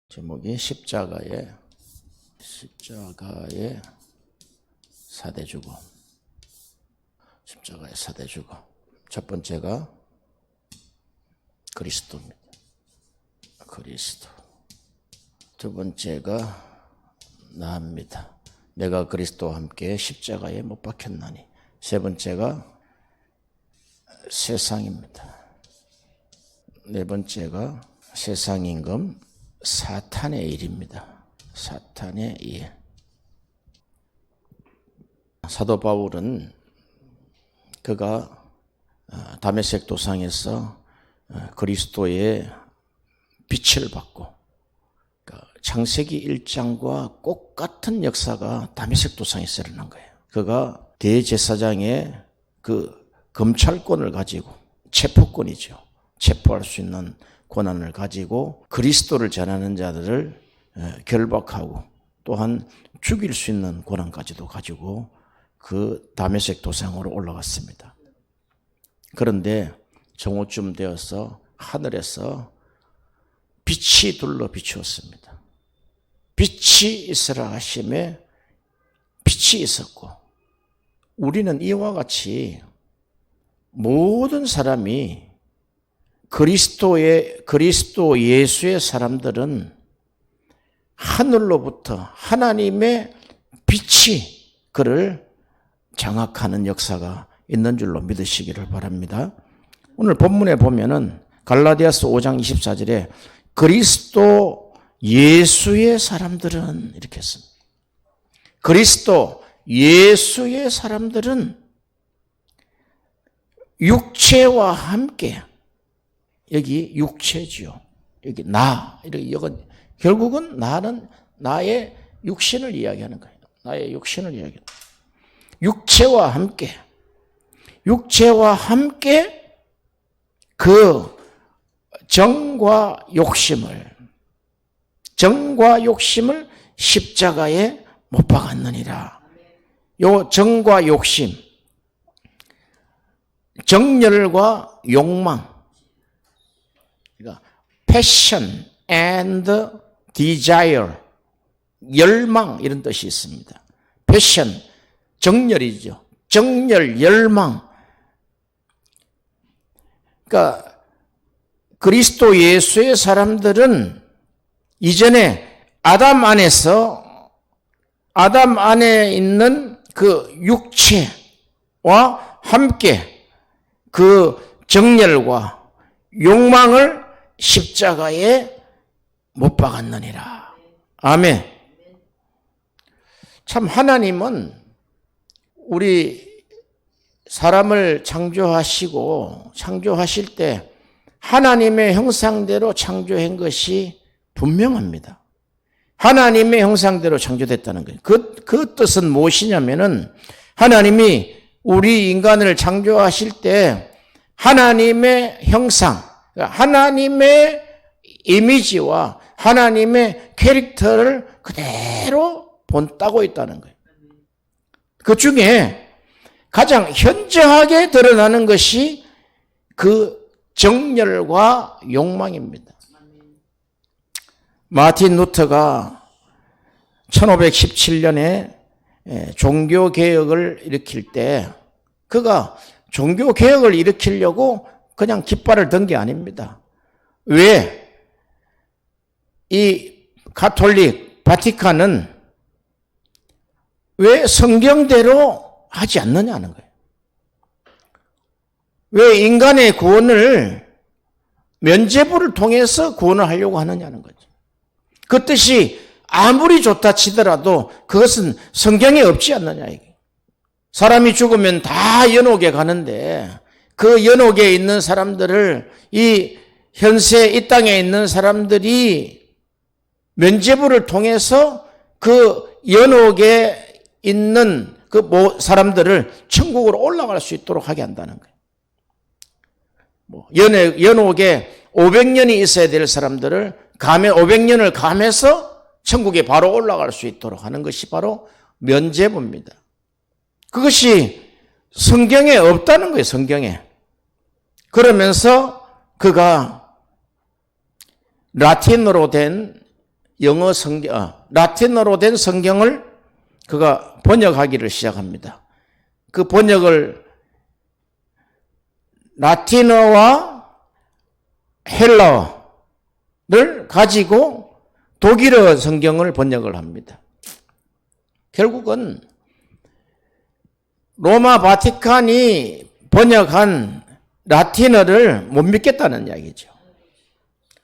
제목이 십자가의 사대주고. 십자가의 사대주고. 첫 번째가 그리스도입니다. 그리스도. 두 번째가 나입니다. 내가 그리스도와 함께 십자가에 못 박혔나니. 세 번째가 세상입니다. 네 번째가 세상 임금 사탄의 일입니다. 사탄의 일. 사도 바울은 그가 다메섹 도상에서 그리스도의 빛을 받고, 창세기 1장과 똑같은 역사가 다메섹 도상에서 일어난 거예요. 그가 대제사장의 그 검찰권을 가지고, 체포권이죠. 체포할 수 있는 권한을 가지고 그리스도를 전하는 자들을 결박하고 또한 죽일 수 있는 권한까지도 가지고 그 다메섹 도상으로 올라갔습니다. 그런데 정오쯤 되어서 하늘에서 빛이 둘러 비추었습니다. 빛이 있으라 하심에 빛이 있었고, 우리는 이와 같이 모든 사람이 그리스도 예수의 사람들은 하늘로부터 하나님의 빛이 그를 장악하는 역사가 있는 줄로 믿으시기를 바랍니다. 오늘 본문에 보면은 갈라디아서 5장 24절에 그리스도 예수의 사람들은 이렇게 했습니다. 그리스도 예수의 사람들은 육체와 함께, 여기 육체지요. 여기 나, 이건 결국은 나는 나의 육신을 이야기하는 거예요. 나의 육신을 이야기하는 거예요. 육체와 함께 그 정과 욕심을 십자가에 못 박았느니라. 요 정과 욕심, 정열과 욕망, 그러니까 passion and desire, 열망 이런 뜻이 있습니다. passion, 정열이죠. 정열, 열망. 그러니까 그리스도 예수의 사람들은 이전에 아담 안에 있는 그 육체와 함께 그 정열과 욕망을 십자가에 못 박았느니라. 아멘. 참 하나님은 우리 사람을 창조하실 때 하나님의 형상대로 창조한 것이 분명합니다. 하나님의 형상대로 창조됐다는 거예요. 그 뜻은 무엇이냐면은 하나님이 우리 인간을 창조하실 때 하나님의 형상, 하나님의 이미지와 하나님의 캐릭터를 그대로 본따고 있다는 거예요. 그 중에 가장 현저하게 드러나는 것이 그 정열과 욕망입니다. 마틴 루터가 1517년에 종교개혁을 일으킬 때 그가 종교개혁을 일으키려고 그냥 깃발을 든 게 아닙니다. 왜? 이 가톨릭 바티칸은 왜 성경대로 하지 않느냐는 거예요. 왜 인간의 구원을 면죄부를 통해서 구원을 하려고 하느냐는 거죠. 그 뜻이 아무리 좋다 치더라도 그것은 성경에 없지 않느냐 이게. 사람이 죽으면 다 연옥에 가는데 그 연옥에 있는 사람들을 현세 이 땅에 있는 사람들이 면죄부를 통해서 그 연옥에 있는 그 사람들을 천국으로 올라갈 수 있도록 하게 한다는 거예요. 연옥에 500년이 있어야 될 사람들을 500년을 감해서 천국에 바로 올라갈 수 있도록 하는 것이 바로 면죄부입니다. 그것이 성경에 없다는 거예요, 성경에. 그러면서 그가 라틴어로 된 영어 성경, 라틴어로 된 성경을 그가 번역하기를 시작합니다. 그 번역을 라틴어와 헬라어를 가지고 독일어 성경을 번역을 합니다. 결국은 로마 바티칸이 번역한 라틴어를 못 믿겠다는 이야기죠.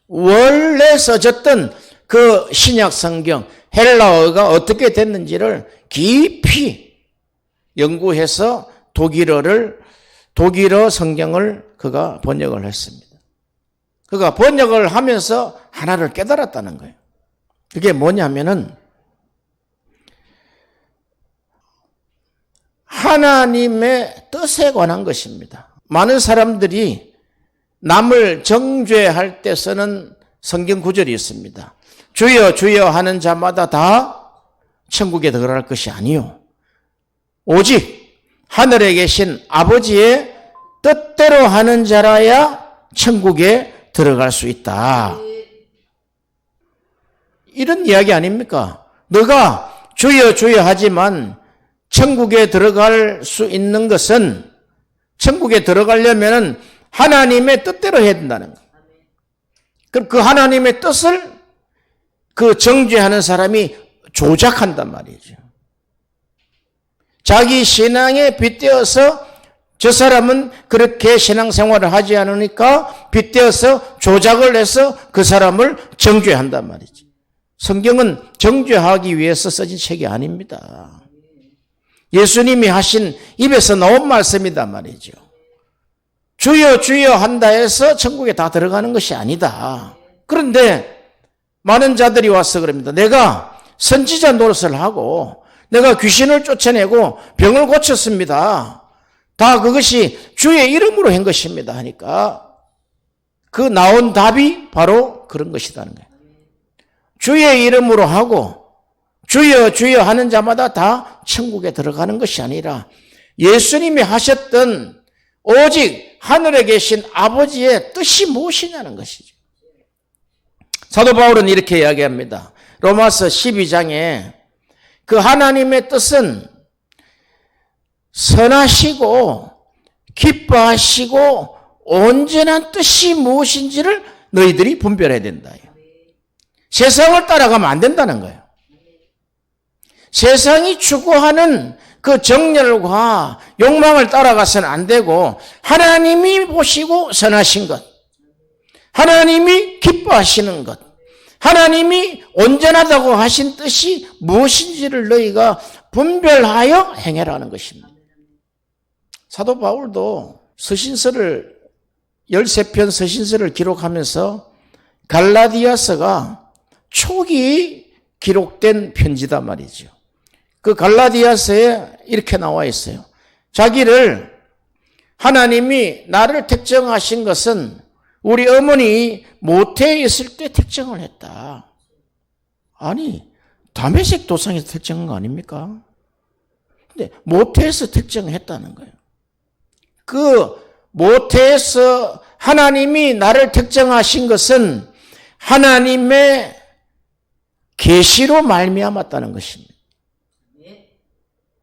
원래 써졌던 그 신약 성경 헬라어가 어떻게 됐는지를 깊이 연구해서 독일어 성경을 그가 번역을 했습니다. 그가 번역을 하면서 하나를 깨달았다는 거예요. 그게 뭐냐면은 하나님의 뜻에 관한 것입니다. 많은 사람들이 남을 정죄할 때 쓰는 성경 구절이 있습니다. 주여 주여 하는 자마다 다 천국에 들어갈 것이 아니요 오직 하늘에 계신 아버지의 뜻대로 하는 자라야 천국에 들어갈 수 있다. 이런 이야기 아닙니까? 너가 주여 주여 하지만 천국에 들어갈 수 있는 것은 천국에 들어가려면 하나님의 뜻대로 해야 된다는 거예요. 그럼 그 하나님의 뜻을 그 정죄하는 사람이 조작한단 말이죠. 자기 신앙에 빗대어서 저 사람은 그렇게 신앙생활을 하지 않으니까 빗대어서 조작을 해서 그 사람을 정죄한단 말이죠. 성경은 정죄하기 위해서 써진 책이 아닙니다. 예수님이 하신 입에서 나온 말씀이단 말이죠. 주여 주여 한다 해서 천국에 다 들어가는 것이 아니다. 그런데 많은 자들이 와서 그럽니다. 내가 선지자 노릇을 하고 내가 귀신을 쫓아내고 병을 고쳤습니다. 다 그것이 주의 이름으로 한 것입니다 하니까 그 나온 답이 바로 그런 것이라는 거예요. 주의 이름으로 하고 주여 주여 하는 자마다 다 천국에 들어가는 것이 아니라 예수님이 하셨던 오직 하늘에 계신 아버지의 뜻이 무엇이냐는 것이죠. 사도 바울은 이렇게 이야기합니다. 로마서 12장에 그 하나님의 뜻은 선하시고 기뻐하시고 온전한 뜻이 무엇인지를 너희들이 분별해야 된다. 세상을 따라가면 안 된다는 거예요. 세상이 추구하는 그 정열과 욕망을 따라가서는 안 되고 하나님이 보시고 선하신 것, 하나님이 기뻐하시는 것, 하나님이 온전하다고 하신 뜻이 무엇인지를 너희가 분별하여 행해라는 것입니다. 사도 바울도 서신서를 13편 서신서를 기록하면서 갈라디아서가 초기 기록된 편지단 말이죠. 그 갈라디아서에 이렇게 나와 있어요. 자기를 하나님이 나를 택정하신 것은 우리 어머니 모태에 있을 때 택정을 했다. 아니, 다메섹 도상에서 택정한 거 아닙니까? 근데 모태에서 택정했다는 거예요. 그 모태에서 하나님이 나를 택정하신 것은 하나님의 계시로 말미암았다는 것입니다.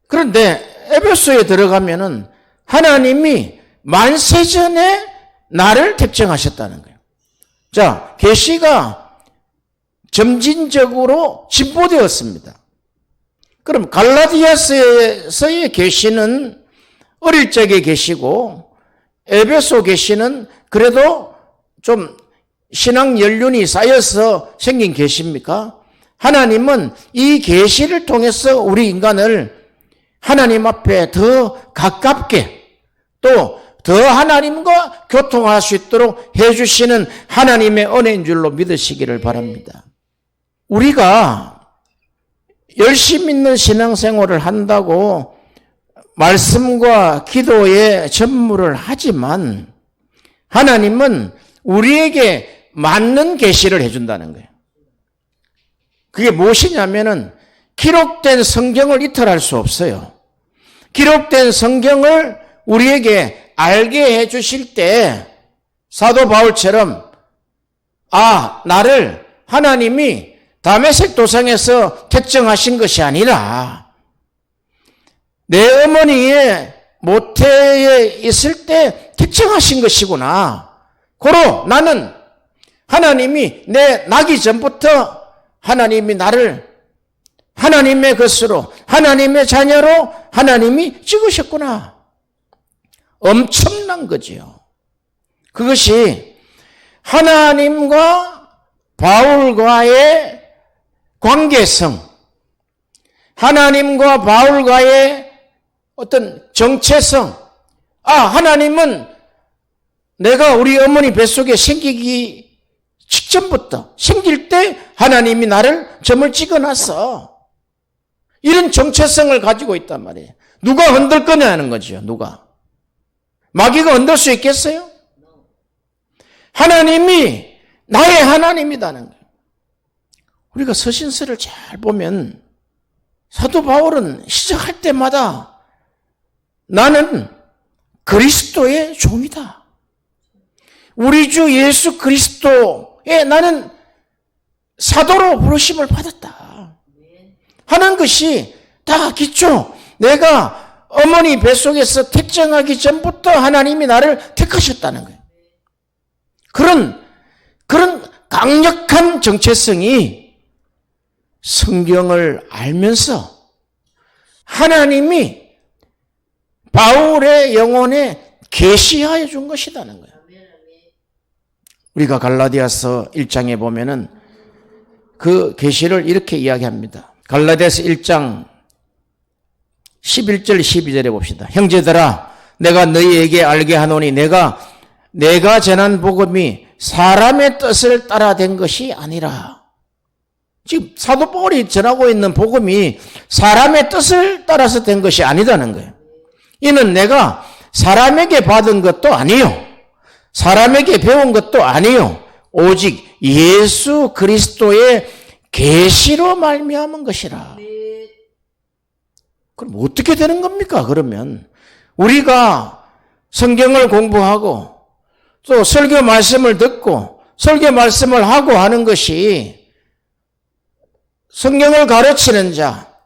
그런데 에베소에 들어가면은 하나님이 만세전에 나를 택정하셨다는 거예요. 자, 계시가 점진적으로 진보되었습니다. 그럼 갈라디아서의 계시는 어릴 적의 계시고 에베소 계시는 그래도 좀 신앙 연륜이 쌓여서 생긴 계시입니까? 하나님은 이 계시를 통해서 우리 인간을 하나님 앞에 더 가깝게 또 더 하나님과 교통할 수 있도록 해주시는 하나님의 은혜인 줄로 믿으시기를 바랍니다. 우리가 열심히 있는 신앙생활을 한다고 말씀과 기도에 전무를 하지만 하나님은 우리에게 맞는 계시를 해준다는 거예요. 그게 무엇이냐면은 기록된 성경을 이탈할 수 없어요. 기록된 성경을 우리에게 알게 해주실 때 사도 바울처럼 나를 하나님이 다메섹 도상에서 택정하신 것이 아니라 내 어머니의 모태에 있을 때 택정하신 것이구나. 고로 나는 하나님이 내 나기 전부터 하나님이 나를 하나님의 것으로, 하나님의 자녀로 하나님이 찍으셨구나. 엄청난 거지요. 그것이 하나님과 바울과의 관계성, 하나님과 바울과의 어떤 정체성. 하나님은 내가 우리 어머니 뱃속에 생기기 직전부터, 생길 때 하나님이 나를 점을 찍어놨어. 이런 정체성을 가지고 있단 말이에요. 누가 흔들 거냐는 거죠. 누가. 마귀가 흔들 수 있겠어요? 하나님이 나의 하나님이라는 거예요. 우리가 서신서를 잘 보면 사도 바울은 시작할 때마다 나는 그리스도의 종이다. 우리 주 예수 그리스도의 나는 사도로 부르심을 받았다 하는 것이 다 기초. 내가 어머니 뱃속에서 택정하기 전부터 하나님이 나를 택하셨다는 거예요. 그런 강력한 정체성이 성경을 알면서 하나님이 바울의 영혼에 계시하여 준 것이라는 거예요. 우리가 갈라디아서 1장에 보면은 그 계시를 이렇게 이야기합니다. 갈라디아서 1장 11절 12절에 봅시다. 형제들아, 내가 너희에게 알게 하노니 내가 전한 복음이 사람의 뜻을 따라 된 것이 아니라, 지금 사도 바울이 전하고 있는 복음이 사람의 뜻을 따라서 된 것이 아니다는 거예요. 이는 내가 사람에게 받은 것도 아니요, 사람에게 배운 것도 아니요, 오직 예수 그리스도의 계시로 말미암은 것이라. 그럼 어떻게 되는 겁니까? 그러면 우리가 성경을 공부하고 또 설교 말씀을 듣고 설교 말씀을 하고 하는 것이 성경을 가르치는 자,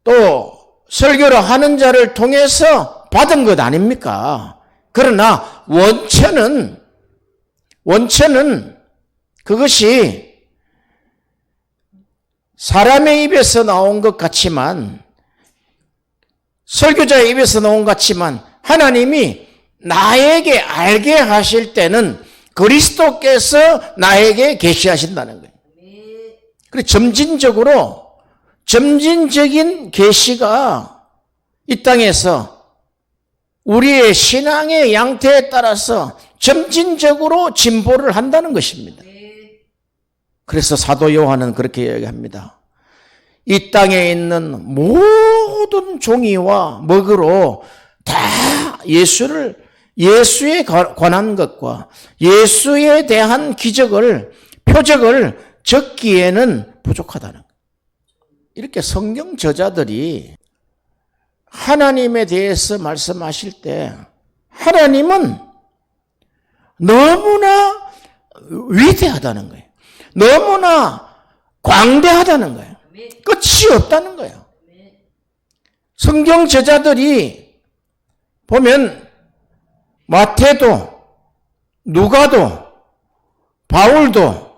또 설교를 하는 자를 통해서 받은 것 아닙니까? 그러나 원체는 그것이 사람의 입에서 나온 것 같지만, 설교자의 입에서 나온 것 같지만, 하나님이 나에게 알게 하실 때는 그리스도께서 나에게 계시하신다는 거예요. 그래, 점진적인 계시가 이 땅에서 우리의 신앙의 양태에 따라서 점진적으로 진보를 한다는 것입니다. 그래서 사도 요한은 그렇게 이야기합니다. 이 땅에 있는 모든 종이와 먹으로 다 예수에 관한 것과 예수에 대한 표적을 적기에는 부족하다는 거예요. 이렇게 성경 저자들이 하나님에 대해서 말씀하실 때 하나님은 너무나 위대하다는 거예요. 너무나 광대하다는 거예요. 끝이 없다는 거예요. 성경 저자들이 보면 마태도, 누가도, 바울도,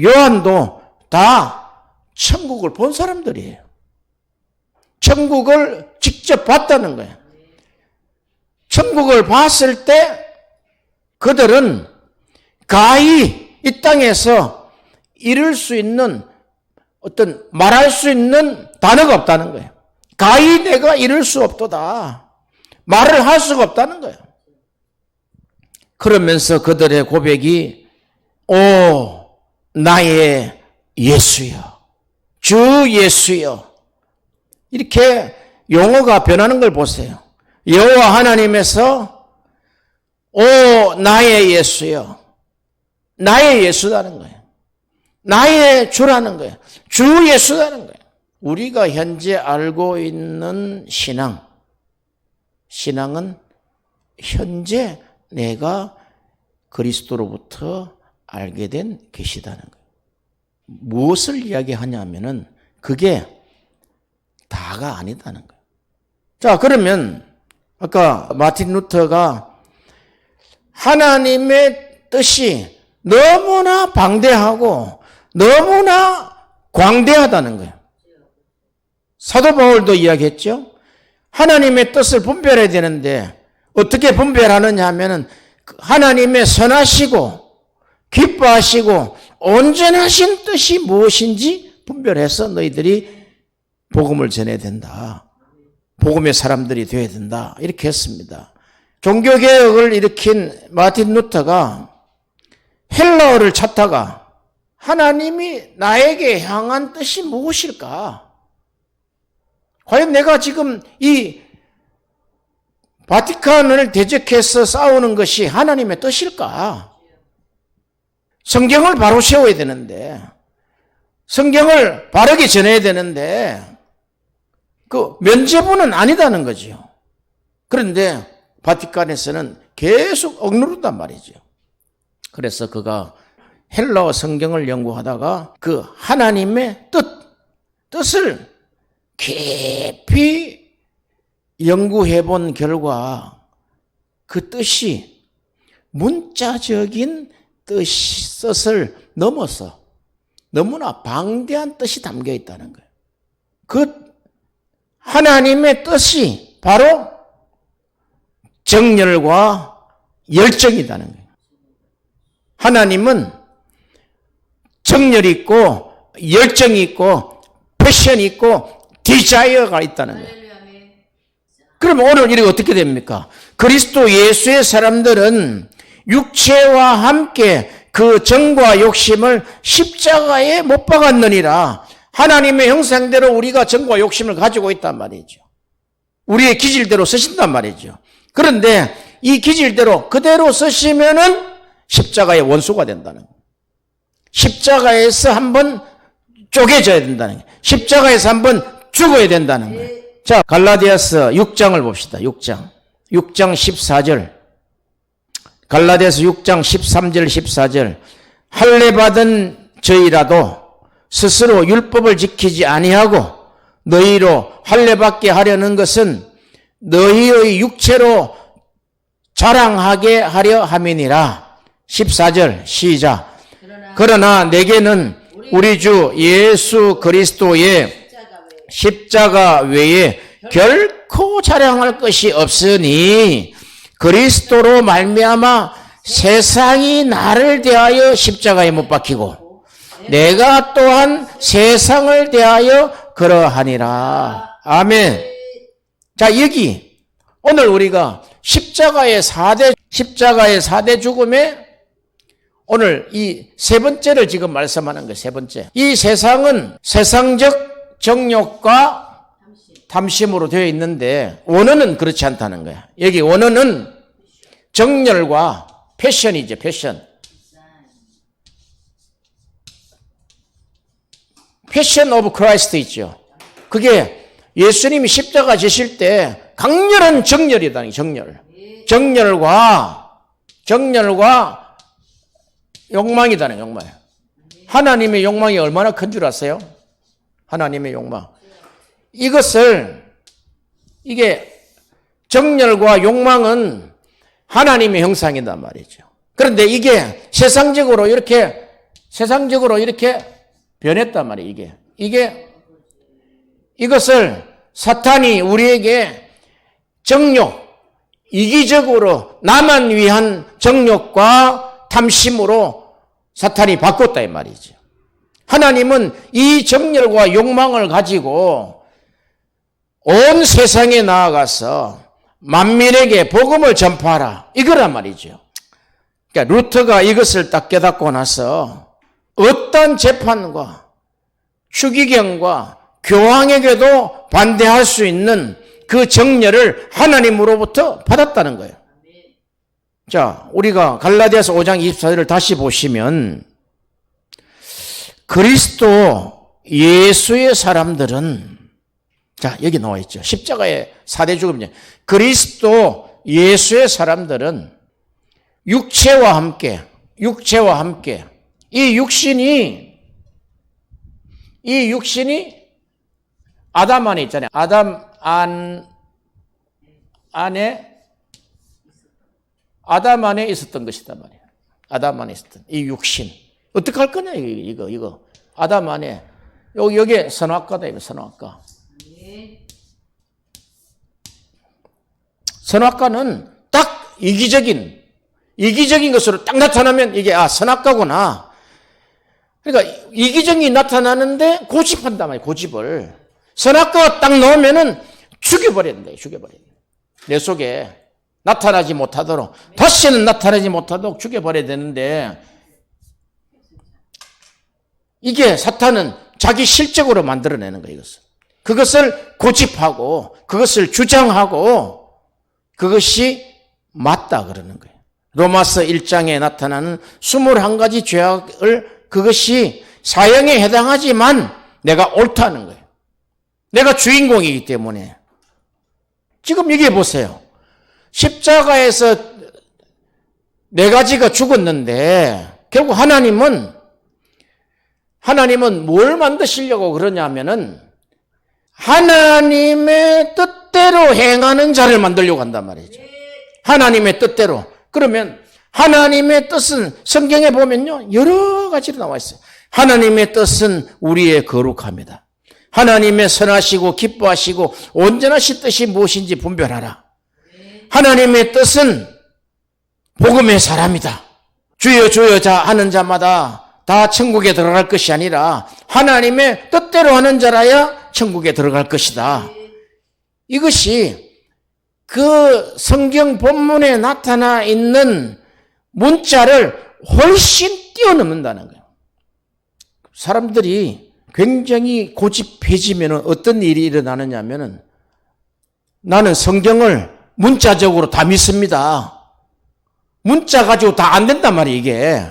요한도 다 천국을 본 사람들이에요. 천국을 직접 봤다는 거예요. 천국을 봤을 때 그들은 가히 이 땅에서 이룰 수 있는 말할 수 있는 단어가 없다는 거예요. 가히 내가 이룰 수 없도다. 말을 할 수가 없다는 거예요. 그러면서 그들의 고백이 오 나의 예수여, 주 예수여, 이렇게 용어가 변하는 걸 보세요. 여호와 하나님에서 오 나의 예수여, 나의 예수라는 거예요. 나의 주라는 거예요. 주 예수라는 거예요. 우리가 현재 알고 있는 신앙은 현재 내가 그리스도로부터 알게 된 계시다는 거예요. 무엇을 이야기하냐면은 그게 다가 아니다는 거예요. 자, 그러면 아까 마틴 루터가 하나님의 뜻이 너무나 방대하고 너무나 광대하다는 거예요. 사도 바울도 이야기했죠. 하나님의 뜻을 분별해야 되는데 어떻게 분별하느냐 하면은 하나님의 선하시고 기뻐하시고 온전하신 뜻이 무엇인지 분별해서 너희들이 복음을 전해야 된다. 복음의 사람들이 되어야 된다. 이렇게 했습니다. 종교개혁을 일으킨 마틴 루터가 헬라어를 찾다가 하나님이 나에게 향한 뜻이 무엇일까? 과연 내가 지금 이 바티칸을 대적해서 싸우는 것이 하나님의 뜻일까? 성경을 바로 세워야 되는데, 성경을 바르게 전해야 되는데, 그 면죄부는 아니다는 거죠. 그런데 바티칸에서는 계속 억누른단 말이죠. 그래서 그가 헬라어 성경을 연구하다가 그 하나님의 뜻을 깊이 연구해 본 결과 그 뜻이 문자적인 뜻을 넘어서 너무나 방대한 뜻이 담겨 있다는 거예요. 그 하나님의 뜻이 바로 정열과 열정이라는 거예요. 하나님은 정열이 있고 열정이 있고 패션이 있고 디자이어가 있다는 거예요. 그러면 오늘 일이 어떻게 됩니까? 그리스도 예수의 사람들은 육체와 함께 그 정과 욕심을 십자가에 못 박았느니라. 하나님의 형상대로 우리가 정과 욕심을 가지고 있단 말이죠. 우리의 기질대로 쓰신단 말이죠. 그런데 이 기질대로 그대로 쓰시면은 십자가의 원수가 된다는 거예요. 십자가에서 한번 쪼개져야 된다는 거예요. 십자가에서 한번 죽어야 된다는 거예요. 자, 갈라디아서 6장을 봅시다. 6장 14절. 갈라디아서 6장 13절 14절. 할례 받은 저희라도 스스로 율법을 지키지 아니하고 너희로 할례 받게 하려는 것은 너희의 육체로 자랑하게 하려 함이니라. 14절 시작. 그러나 내게는 우리 주 예수 그리스도의 십자가 외에 결코 자랑할 것이 없으니 그리스도로 말미암아 세상이 나를 대하여 십자가에 못 박히고 내가 또한 세상을 대하여 그러하니라. 아멘. 자, 여기 오늘 우리가 십자가의 4대 죽음에 오늘 이 세 번째를 지금 말씀하는 거예요. 세 번째. 이 세상은 세상적 정욕과 탐심으로 되어 있는데 원어는 그렇지 않다는 거야. 여기 원어는 정열과 패션이죠. 패션 오브 크라이스트 있죠. 그게 예수님이 십자가 지실 때 강렬한 정열이다. 정열과 욕망이다는 욕망. 하나님의 욕망이 얼마나 큰 줄 아세요? 하나님의 욕망. 이게 정열과 욕망은 하나님의 형상이란 말이죠. 그런데 이게 세상적으로 이렇게 변했단 말이에요. 이것을 사탄이 우리에게 정욕, 이기적으로 나만 위한 정욕과 탐심으로 사탄이 바꿨다 이 말이죠. 하나님은 이 정열과 욕망을 가지고 온 세상에 나아가서 만민에게 복음을 전파하라. 이거란 말이죠. 그러니까 루터가 이것을 딱 깨닫고 나서 어떤 재판과 추기경과 교황에게도 반대할 수 있는 그 정열을 하나님으로부터 받았다는 거예요. 자, 우리가 갈라디아서 5장 24절을 다시 보시면 그리스도 예수의 사람들은 자, 여기 나와 있죠. 십자가의 4대 죽음이죠. 그리스도 예수의 사람들은 육체와 함께 이 육신이 이 육신이 아담 안에 있잖아요. 아담 안에 있었던 것이다 말이에요. 아담 안에 있었던 이 육신. 어떻게 할 거냐, 이거. 아담 안에. 여기에 선악과다, 선악과. 선악과는 딱 이기적인 것으로 딱 나타나면 이게, 선악과구나. 그러니까 이기적이 나타나는데 고집한단 말이에요, 고집을. 선악과가 딱 나오면은 죽여버린다. 내 속에 나타나지 못하도록, 다시는 나타나지 못하도록 죽여버려야 되는데, 이게 사탄은 자기 실적으로 만들어내는 거예요, 이것을. 그것을 고집하고, 그것을 주장하고, 그것이 맞다 그러는 거예요. 로마서 1장에 나타나는 21가지 죄악을 그것이 사형에 해당하지만 내가 옳다는 거예요. 내가 주인공이기 때문에. 지금 얘기해 보세요. 십자가에서 4가지가 죽었는데 결국 하나님은 뭘 만드시려고 그러냐면은 하나님의 뜻대로 행하는 자를 만들려고 한단 말이죠. 하나님의 뜻대로. 그러면 하나님의 뜻은 성경에 보면요, 여러 가지로 나와 있어요. 하나님의 뜻은 우리의 거룩합니다. 하나님의 선하시고 기뻐하시고 온전하신 뜻이 무엇인지 분별하라. 하나님의 뜻은 복음의 사람이다. 주여 주여 하는 자마다 다 천국에 들어갈 것이 아니라 하나님의 뜻대로 하는 자라야 천국에 들어갈 것이다. 이것이 그 성경 본문에 나타나 있는 문자를 훨씬 뛰어넘는다는 거예요. 사람들이 굉장히 고집해지면 어떤 일이 일어나느냐 하면은 나는 성경을 문자적으로 다 믿습니다. 문자 가지고 다 안 된단 말이에요, 이게.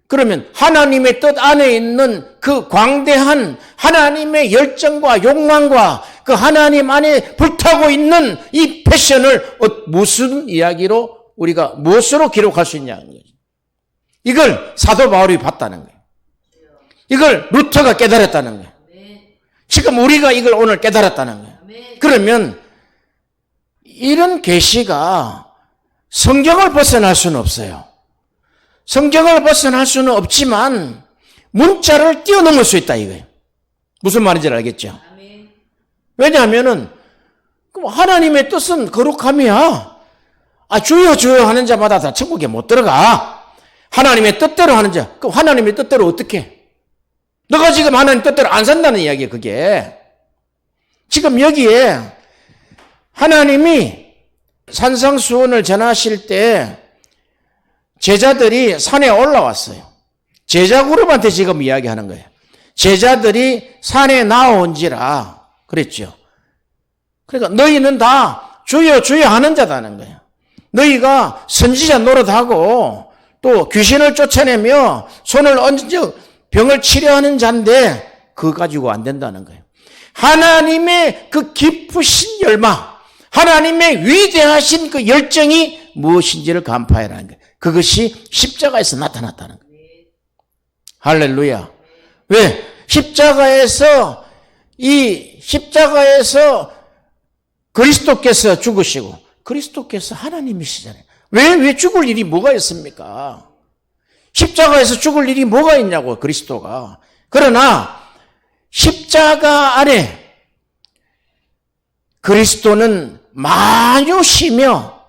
그러면 하나님의 뜻 안에 있는 그 광대한 하나님의 열정과 욕망과 그 하나님 안에 불타고 있는 이 패션을 무슨 이야기로 우리가 무엇으로 기록할 수 있냐는 거죠. 이걸 사도 바울이 봤다는 거예요. 이걸 루터가 깨달았다는 거예요. 지금 우리가 이걸 오늘 깨달았다는 거예요. 그러면 이런 계시가 성경을 벗어날 수는 없어요. 성경을 벗어날 수는 없지만 문자를 뛰어넘을 수 있다 이거예요. 무슨 말인지 알겠죠? 왜냐하면은 하나님의 뜻은 거룩함이야. 주여 주여 하는 자마다 다 천국에 못 들어가. 하나님의 뜻대로 하는 자. 그럼 하나님의 뜻대로 어떻게 해? 너가 지금 하나님 뜻대로 안 산다는 이야기야, 그게. 지금 여기에 하나님이 산상수훈을 전하실 때 제자들이 산에 올라왔어요. 제자 그룹한테 지금 이야기하는 거예요. 제자들이 산에 나온지라 그랬죠. 그러니까 너희는 다 주여 주여 하는 자다는 거예요. 너희가 선지자 노릇하고 또 귀신을 쫓아내며 손을 얹어 병을 치료하는 자인데 그거 가지고 안 된다는 거예요. 하나님의 그 깊으신 열망, 하나님의 위대하신 그 열정이 무엇인지를 간파해라는 거예요. 그것이 십자가에서 나타났다는 거예요. 할렐루야. 왜? 십자가에서 그리스도께서 죽으시고 그리스도께서 하나님이시잖아요. 왜 죽을 일이 뭐가 있습니까? 십자가에서 죽을 일이 뭐가 있냐고, 그리스도가. 그러나 십자가 아래 그리스도는 만유시며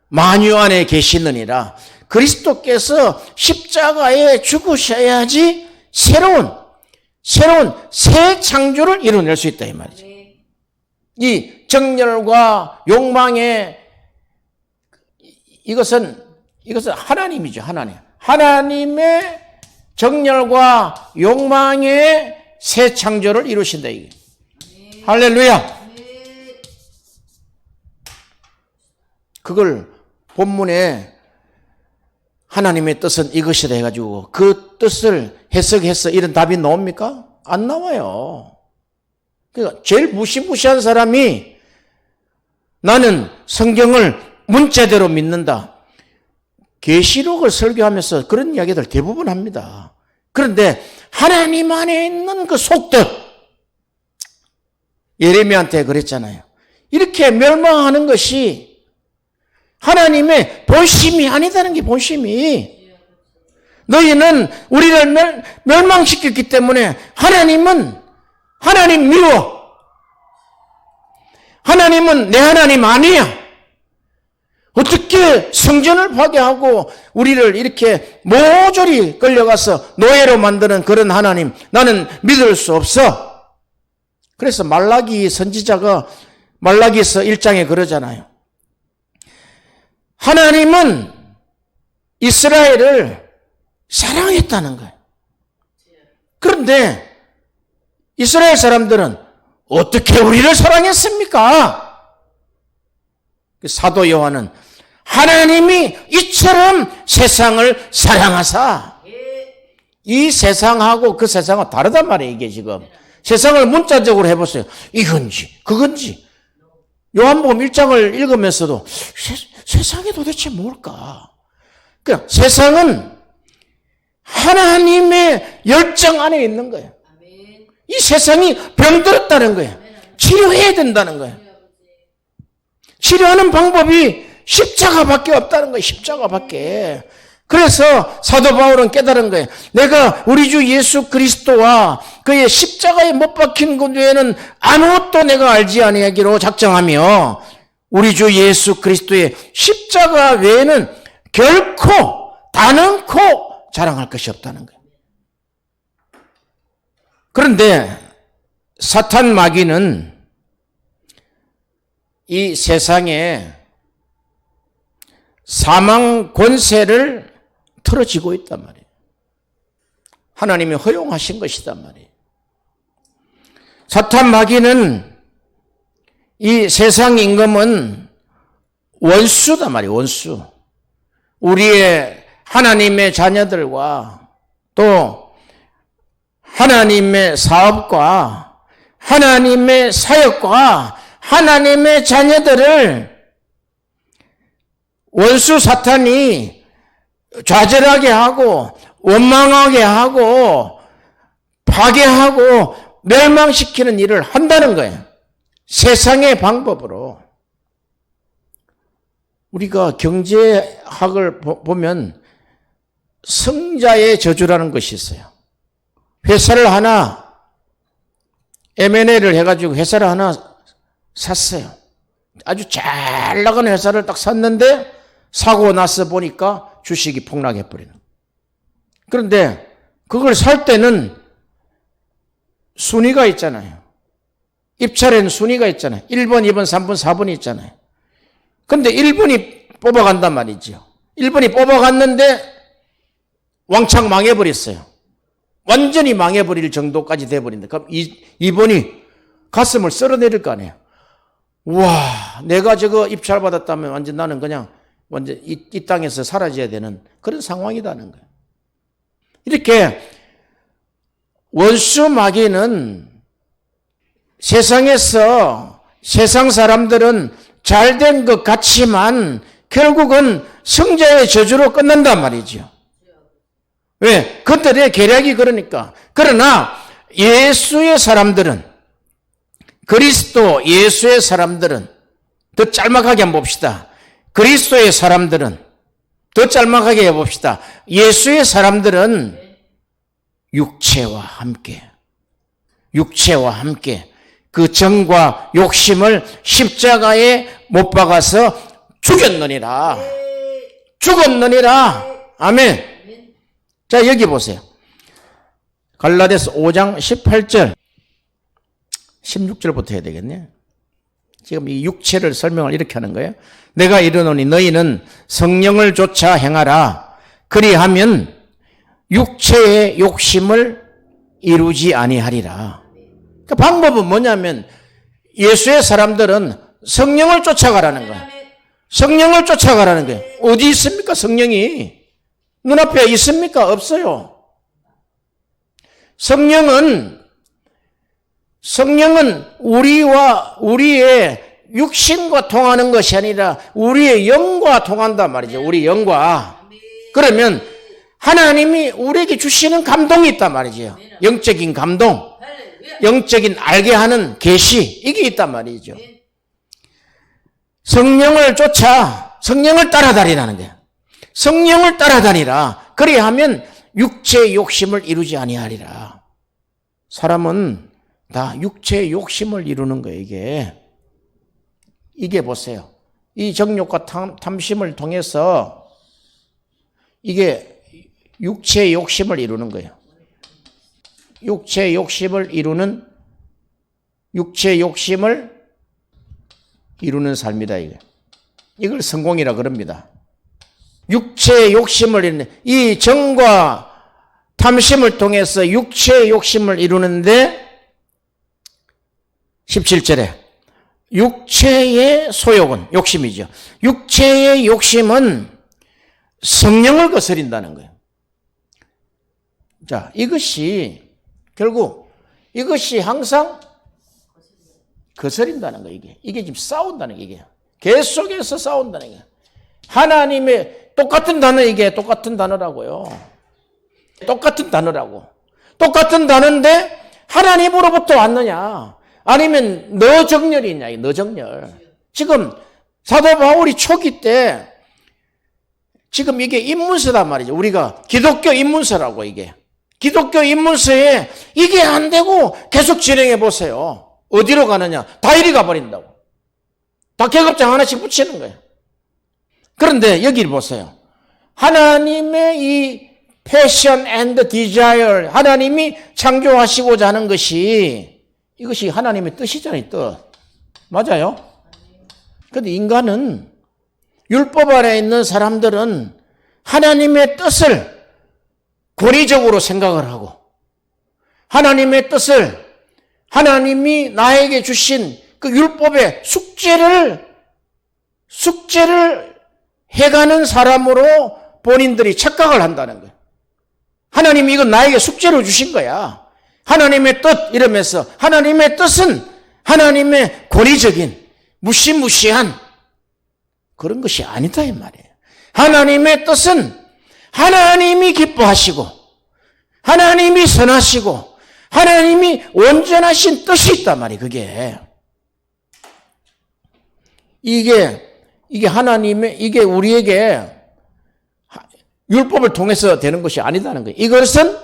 만유 안에 계시느니라. 그리스도께서 십자가에 죽으셔야지 새로운 새 창조를 이뤄낼 수 있다 이 말이죠. 이 정열과 욕망의 이것은 하나님이죠. 하나님의 정열과 욕망의 새 창조를 이루신다 이게. 할렐루야. 그걸 본문에 하나님의 뜻은 이것이다 해가지고 그 뜻을 해석해서 이런 답이 나옵니까? 안 나와요. 그러니까 제일 무시무시한 사람이 나는 성경을 문자대로 믿는다. 계시록을 설교하면서 그런 이야기들 대부분 합니다. 그런데 하나님 안에 있는 그 속뜻, 예레미야한테 그랬잖아요. 이렇게 멸망하는 것이 하나님의 본심이 아니다는 게 본심이. 너희는 우리를 멸망시켰기 때문에 하나님 미워. 하나님은 내 하나님 아니야. 어떻게 성전을 파괴하고 우리를 이렇게 모조리 끌려가서 노예로 만드는 그런 하나님, 나는 믿을 수 없어. 그래서 말라기 선지자가 말라기서 1장에 그러잖아요. 하나님은 이스라엘을 사랑했다는 거예요. 그런데 이스라엘 사람들은 어떻게 우리를 사랑했습니까? 사도 요한은 하나님이 이처럼 세상을 사랑하사, 이 세상하고 그 세상은 다르단 말이에요. 이게 지금 세상을 문자적으로 해보세요. 이건지 그건지. 요한복음 1장을 읽으면서도 세상이 도대체 뭘까? 그러니까 세상은 하나님의 열정 안에 있는 거예요. 이 세상이 병들었다는 거예요. 치료해야 된다는 거예요. 치료하는 방법이 십자가밖에 없다는 거예요. 십자가밖에. 그래서 사도 바울은 깨달은 거예요. 내가 우리 주 예수 그리스도와 그의 십자가에 못 박힌 것 외에는 아무것도 내가 알지 아니하기로 작정하며 우리 주 예수 그리스도의 십자가 외에는 결코 단언코 자랑할 것이 없다는 거예요. 그런데 사탄 마귀는 이 세상에 사망 권세를 틀어지고 있단 말이에요. 하나님이 허용하신 것이단 말이에요. 사탄 마귀는 이 세상 임금은 원수단 말이에요. 원수. 우리의 하나님의 자녀들과 또 하나님의 사업과 하나님의 사역과 하나님의 자녀들을 원수 사탄이 좌절하게 하고 원망하게 하고 파괴하고 멸망시키는 일을 한다는 거예요. 세상의 방법으로. 우리가 경제학을 보면 성자의 저주라는 것이 있어요. 회사를 하나 M&A를 해가지고 회사를 하나 샀어요. 아주 잘 나가는 회사를 딱 샀는데 사고 나서 보니까 주식이 폭락해버리는. 그런데 그걸 살 때는 순위가 있잖아요. 입찰에는 순위가 있잖아요. 1번, 2번, 3번, 4번이 있잖아요. 그런데 1번이 뽑아간단 말이죠. 1번이 뽑아갔는데 왕창 망해버렸어요. 완전히 망해버릴 정도까지 돼버린다. 그럼 2번이 가슴을 쓸어내릴 거 아니에요. 와, 내가 저거 입찰 받았다면 완전 나는 그냥 완전 이 땅에서 사라져야 되는 그런 상황이라는 거예요. 이렇게 원수 마귀는 세상에서 세상 사람들은 잘된 것 같지만 결국은 성자의 저주로 끝난단 말이죠. 왜? 그들의 계략이 그러니까. 그러나 예수의 사람들은, 그리스도 예수의 사람들은, 더 짤막하게 한번 봅시다. 그리스도의 사람들은, 더 짤막하게 해봅시다. 예수의 사람들은 육체와 함께 그 정과 욕심을 십자가에 못 박아서 죽였느니라. 아멘. 자, 여기 보세요. 갈라디아서 5장 18절 16절부터 해야 되겠네. 지금 이 육체를 설명을 이렇게 하는 거예요. 내가 이르노니 너희는 성령을 쫓아 행하라. 그리하면 육체의 욕심을 이루지 아니하리라. 그 방법은 뭐냐면 예수의 사람들은 성령을 쫓아가라는 거예요. 성령을 쫓아가라는 거예요. 어디 있습니까? 성령이 눈앞에 있습니까? 없어요. 성령은 우리와 우리의 육신과 통하는 것이 아니라 우리의 영과 통한단 말이죠. 우리 영과. 그러면 하나님이 우리에게 주시는 감동이 있단 말이죠. 영적인 감동, 영적인 알게 하는 계시, 이게 있단 말이죠. 성령을 쫓아 성령을 따라다니라는 거예요. 성령을 따라다니라. 그래야 하면 육체의 욕심을 이루지 아니하리라. 사람은 다 육체의 욕심을 이루는 거예요. 이게 보세요. 이 정욕과 탐심을 통해서 이게 육체의 욕심을 이루는 거예요. 육체의 욕심을 이루는 삶이다. 이걸 성공이라 그럽니다. 육체의 욕심을 이루는, 이 정과 탐심을 통해서 육체의 욕심을 이루는데 17절에 육체의 소욕은, 욕심이죠. 육체의 욕심은 성령을 거스린다는 거예요. 자, 결국 이것이 항상 거스린다는 거예요. 이게 지금 싸운다는 거예요. 이게 계속해서 싸운다는 거예요. 하나님의 똑같은 단어, 이게 똑같은 단어라고요. 똑같은 단어라고. 똑같은 단어인데 하나님으로부터 왔느냐, 아니면 너 정렬이 있냐, 너 정렬. 지금 사도 바울이 초기 때 지금 이게 입문서란 말이죠. 우리가 기독교 입문서라고, 이게. 기독교 입문서에 이게 안 되고 계속 진행해 보세요. 어디로 가느냐? 다 이리 가버린다고. 다 계급장 하나씩 붙이는 거예요. 그런데 여기를 보세요. 하나님의 이 패션 앤드 디자이어, 하나님이 창조하시고자 하는 이것이 하나님의 뜻이잖아요, 뜻. 맞아요? 그런데 인간은, 율법 아래 있는 사람들은 하나님의 뜻을 권위적으로 생각을 하고, 하나님의 뜻을, 하나님이 나에게 주신 그 율법의 숙제를 해가는 사람으로 본인들이 착각을 한다는 거예요. 하나님이 이건 나에게 숙제로 주신 거야. 하나님의 뜻 이러면서, 하나님의 뜻은 하나님의 권위적인 무시무시한 그런 것이 아니다 이 말이에요. 하나님의 뜻은 하나님이 기뻐하시고, 하나님이 선하시고, 하나님이 온전하신 뜻이 있단 말이에요. 그게 이게 하나님의, 이게 우리에게 율법을 통해서 되는 것이 아니다는 거예요. 이것은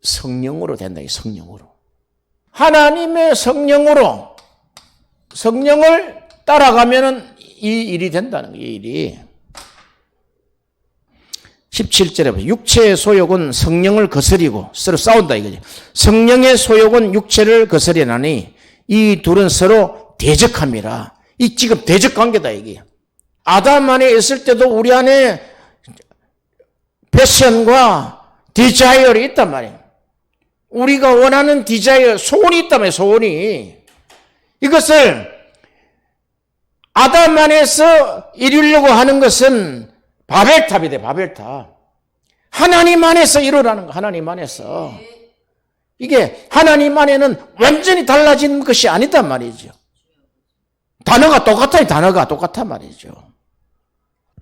성령으로 된다. 성령으로. 하나님의 성령을 따라가면은 이 일이 된다는 거예요. 이 일이. 17절에 보세요. 육체의 소욕은 성령을 거스리고 서로 싸운다 이거죠. 성령의 소욕은 육체를 거스리나니 이 둘은 서로 대적함이라. 이 지금 대적 관계다 이게. 아담 안에 있을 때도 우리 안에 패션과 디자이어가 있단 말이에요. 우리가 원하는 디자이어, 소원이 있단 말이에요. 소원이. 이것을 아담 안에서 이루려고 하는 것은 바벨탑이 돼. 바벨탑. 하나님 안에서 이루라는 거. 하나님 안에서. 이게 하나님 안에는 완전히 달라진 것이 아니단 말이죠. 단어가 똑같아요. 단어가 똑같단 말이죠.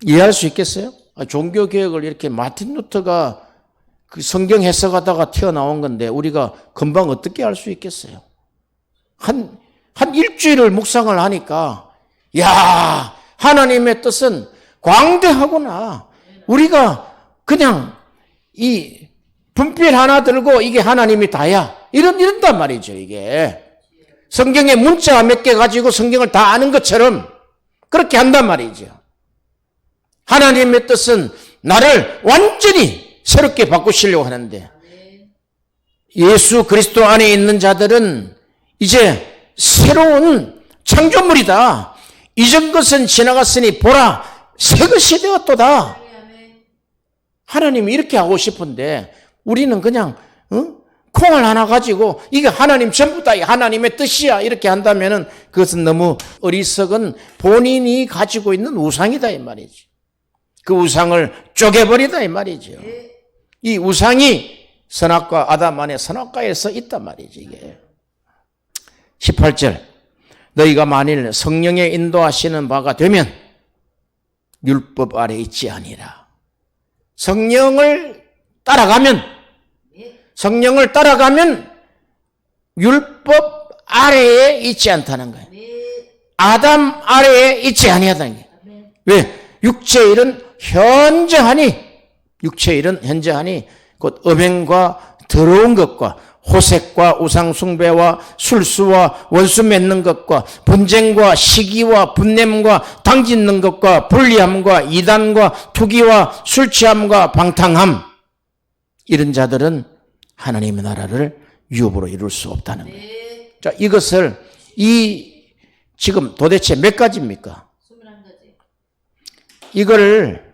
이해할 수 있겠어요? 종교개혁을 이렇게 마틴 루터가 그 성경 해석하다가 튀어나온 건데 우리가 금방 어떻게 알 수 있겠어요? 한 일주일을 묵상을 하니까, 야, 하나님의 뜻은 광대하구나. 우리가 그냥 이 분필 하나 들고 이게 하나님이 다야. 이런단 말이죠, 이게. 성경에 문자 몇 개 가지고 성경을 다 아는 것처럼 그렇게 한단 말이죠. 하나님의 뜻은 나를 완전히 새롭게 바꾸시려고 하는데, 예수 그리스도 안에 있는 자들은 이제 새로운 창조물이다. 이전 것은 지나갔으니 보라, 새 것이 되었도다. 하나님이 이렇게 하고 싶은데 우리는 그냥 콩을 하나 가지고 이게 하나님 전부 다 하나님의 뜻이야 이렇게 한다면은 그것은 너무 어리석은 본인이 가지고 있는 우상이다 이 말이지. 그 우상을 쪼개버리다 이 말이죠. 이 우상이 선악과, 아담 안에 선악과에서 있단 말이지 이게. 18절, 너희가 만일 성령의 인도하시는 바가 되면 율법 아래 있지 아니라. 성령을 따라가면, 성령을 따라가면 율법 아래에 있지 않다는 거예요. 아담 아래에 있지 아니하다는 거예요. 왜? 육체의 일은 현저하니 곧 음행과 더러운 것과 호색과 우상숭배와 술수와 원수 맺는 것과 분쟁과 시기와 분냄과 당짓는 것과 불리함과 이단과 투기와 술취함과 방탕함, 이런 자들은 하나님의 나라를 유업으로 이룰 수 없다는 거예요. 자, 이것을 지금 도대체 몇 가지입니까? 21가지. 이걸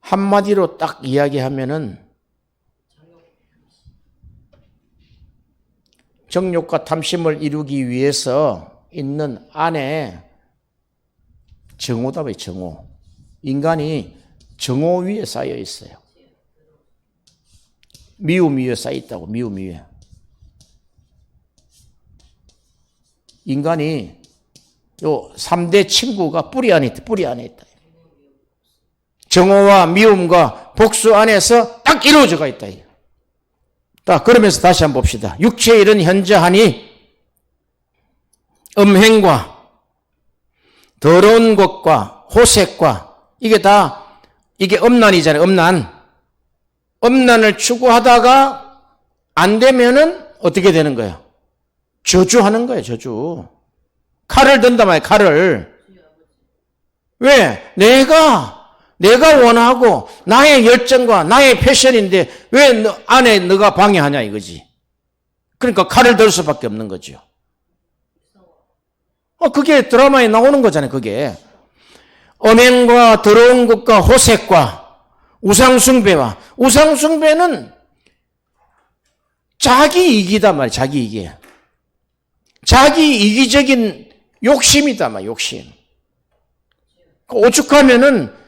한마디로 딱 이야기하면은 정욕과 탐심을 이루기 위해서 있는 안에 정오다, 정오. 인간이 정오 위에 쌓여 있어요. 미움 위에 쌓여 있다고, 미움 위에. 인간이 요 3대 친구가 뿌리 안에 있다. 정오와 미움과 복수 안에서 딱 이루어져가 있다. 자, 그러면서 다시 한번 봅시다. 육체의 일은 현저하니 음행과 더러운 것과 호색과 이게 음란이잖아요. 음란을 추구하다가 안 되면은 어떻게 되는 거예요? 저주하는 거예요, 저주. 칼을 든단 말이에요, 칼을. 왜? 내가 원하고 나의 열정과 나의 패션인데 왜 안에 너가 방해하냐 이거지. 그러니까 칼을 들 수밖에 없는 거죠. 그게 드라마에 나오는 거잖아요, 그게. 음행과 더러운 것과 호색과 우상숭배는 자기 이기단 말이에요, 자기 이기. 자기 이기적인 욕심이다 말이에요, 욕심. 오죽하면은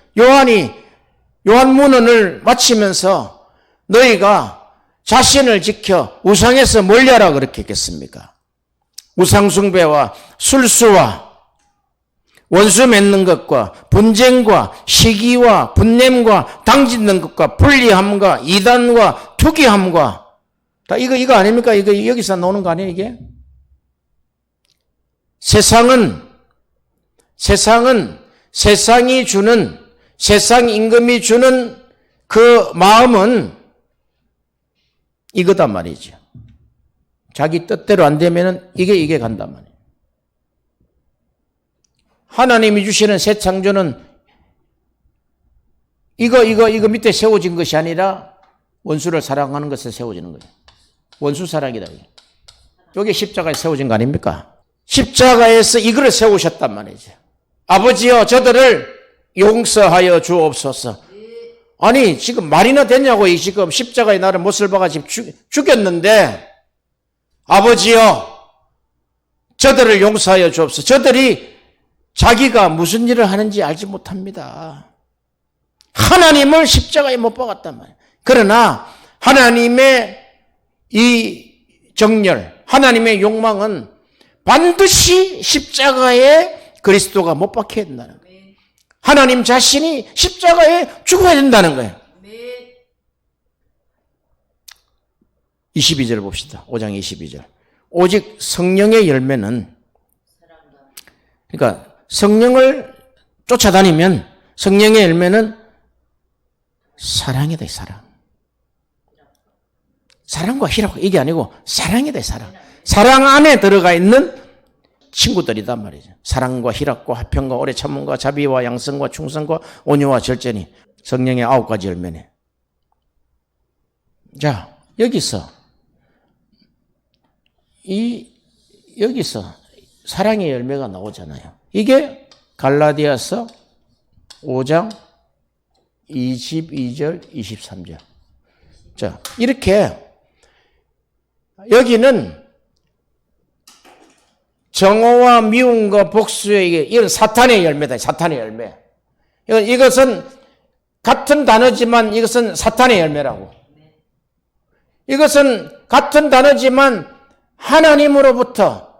요한문헌을 마치면서 너희가 자신을 지켜 우상에서 멀리하라 그렇게 했겠습니까? 우상숭배와 술수와 원수 맺는 것과 분쟁과 시기와 분냄과 당짓는 것과 불리함과 이단과 투기함과 다 이거 아닙니까? 이거 여기서 나오는 거 아니에요, 이게? 세상 임금이 주는 그 마음은 이거단 말이죠. 자기 뜻대로 안 되면은 이게 간단 말이에요. 하나님이 주시는 새 창조는 이거 밑에 세워진 것이 아니라 원수를 사랑하는 것에 세워지는 거예요. 원수 사랑이다. 이게 십자가에 세워진 거 아닙니까? 십자가에서 이거를 세우셨단 말이죠. 아버지여, 저들을 용서하여 주옵소서. 아니, 지금 말이나 되냐고, 지금 십자가에 나를 못을 박아 지금 죽였는데, 아버지여, 저들을 용서하여 주옵소서. 저들이 자기가 무슨 일을 하는지 알지 못합니다. 하나님을 십자가에 못 박았단 말이에요. 그러나, 하나님의 이 정열, 하나님의 욕망은 반드시 십자가에 그리스도가 못 박혀야 된다는 거예요. 하나님 자신이 십자가에 죽어야 된다는 거예요. 22절 봅시다. 5장 22절. 오직 성령의 열매는, 그러니까 성령을 쫓아다니면 성령의 열매는 사랑이다, 사랑. 사랑과 희락, 이게 아니고 사랑이다, 사랑. 사랑 안에 들어가 있는 친구들이단 말이죠. 사랑과 희락과 화평과 오래 참음과 자비와 양성과 충성과 온유와 절제니 성령의 9가지 열매네. 자, 여기서 사랑의 열매가 나오잖아요. 이게 갈라디아서 5장 22절, 23절. 자, 이렇게 여기는 정오와 미움과 복수의 이건 사탄의 열매다. 사탄의 열매. 이것은 같은 단어지만 이것은 사탄의 열매라고. 이것은 같은 단어지만 하나님으로부터,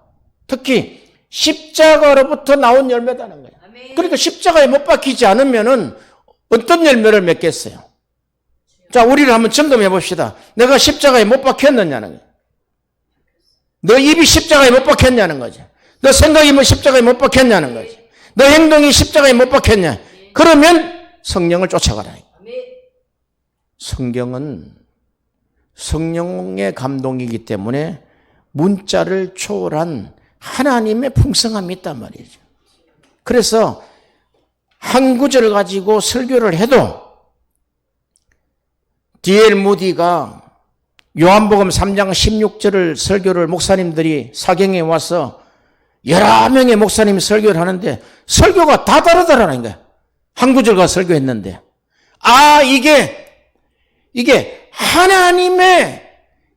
특히 십자가로부터 나온 열매다는 거예요. 그러니까 십자가에 못 박히지 않으면은 어떤 열매를 맺겠어요? 자, 우리를 한번 점검해 봅시다. 내가 십자가에 못 박혔느냐는 거예요. 너 입이 십자가에 못 박혔냐는 거지. 너 생각이 뭐 십자가에 못 박혔냐는 거지. 너 행동이 십자가에 못 박혔냐. 그러면 성령을 쫓아가라. 성경은 성령의 감동이기 때문에 문자를 초월한 하나님의 풍성함이 있단 말이죠. 그래서 한 구절을 가지고 설교를 해도 D.L. 무디가 요한복음 3장 16절을 설교를 목사님들이 사경에 와서 여러 명의 목사님이 설교를 하는데 설교가 다 다르더라는 거야. 한 구절과 설교했는데. 아, 이게 하나님의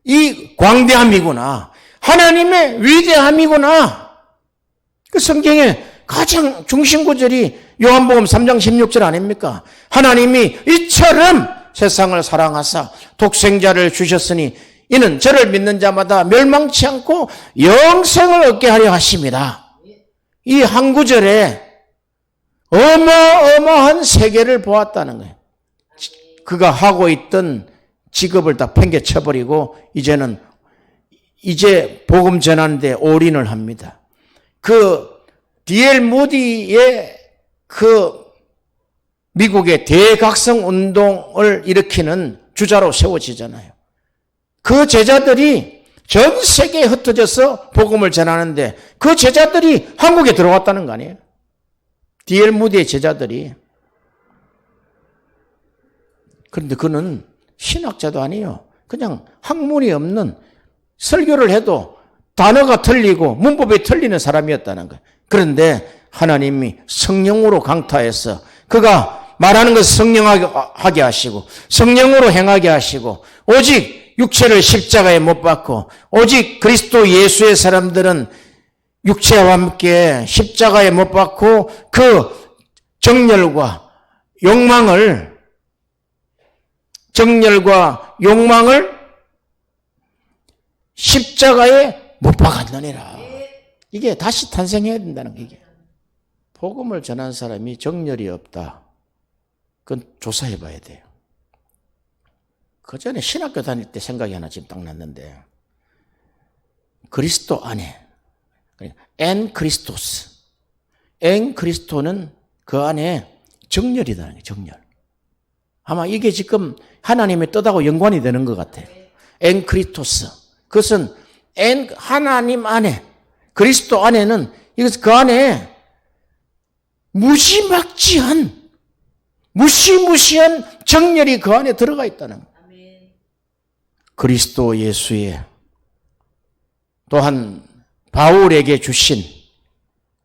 이 광대함이구나. 하나님의 위대함이구나. 그 성경의 가장 중심 구절이 요한복음 3장 16절 아닙니까? 하나님이 이처럼 세상을 사랑하사 독생자를 주셨으니 이는 저를 믿는 자마다 멸망치 않고 영생을 얻게 하려 하심이다. 이 한 구절에 어마어마한 세계를 보았다는 거예요. 그가 하고 있던 직업을 다 팽개쳐버리고 이제 복음 전하는데 올인을 합니다. 그 D.L. 무디의 그 미국의 대각성 운동을 일으키는 주자로 세워지잖아요. 그 제자들이 전 세계에 흩어져서 복음을 전하는데 그 제자들이 한국에 들어왔다는 거 아니에요? D.L. 무디의 제자들이. 그런데 그는 신학자도 아니에요. 그냥 학문이 없는, 설교를 해도 단어가 틀리고 문법이 틀리는 사람이었다는 거예요. 그런데 하나님이 성령으로 강타해서 그가 말하는 것을 성령하게 하시고 성령으로 행하게 하시고 오직 육체를 십자가에 못 박고 오직 그리스도 예수의 사람들은 육체와 함께 십자가에 못 박고 그 정열과 욕망을 십자가에 못 박았느니라. 이게 다시 탄생해야 된다는 거. 이게 복음을 전한 사람이 정열이 없다. 그건 조사해 봐야 돼요. 그 전에 신학교 다닐 때 생각이 하나 지금 딱 났는데, 그리스도 안에, 엔 크리스토스, 엔 그리스도는 그 안에 정열이라는 거예요. 정열. 아마 이게 지금 하나님의 뜻하고 연관이 되는 것 같아요. 엔 크리스토스. 그것은 하나님 안에, 그리스도 안에는, 이것은 그 안에 무지막지한 무시무시한 정열이 그 안에 들어가 있다는 거예요. 그리스도 예수의 또한 바울에게 주신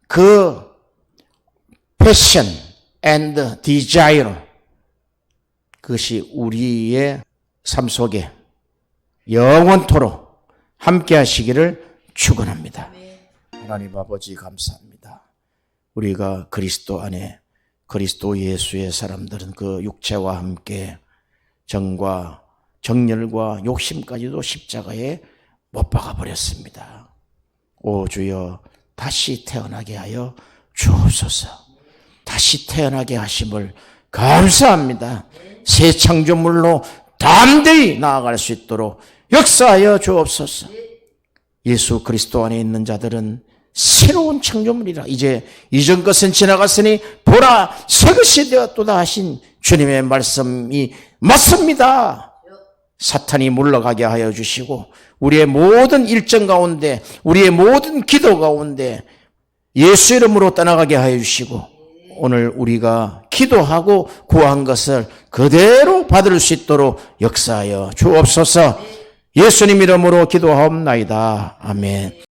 그 패션 and desire, 그것이 우리의 삶 속에 영원토록 함께 하시기를 축원합니다. 하나님 아버지 감사합니다. 우리가 그리스도 안에, 그리스도 예수의 사람들은 그 육체와 함께 정과 정열과 욕심까지도 십자가에 못 박아버렸습니다. 오 주여, 다시 태어나게 하여 주옵소서. 다시 태어나게 하심을 감사합니다. 새 창조물로 담대히 나아갈 수 있도록 역사하여 주옵소서. 예수 그리스도 안에 있는 자들은 새로운 창조물이라. 이제 이전 것은 지나갔으니 보라 새 것이 되었도다 하신 주님의 말씀이 맞습니다. 사탄이 물러가게 하여 주시고 우리의 모든 일정 가운데, 우리의 모든 기도 가운데 예수 이름으로 떠나가게 하여 주시고 오늘 우리가 기도하고 구한 것을 그대로 받을 수 있도록 역사하여 주옵소서. 예수님 이름으로 기도하옵나이다. 아멘.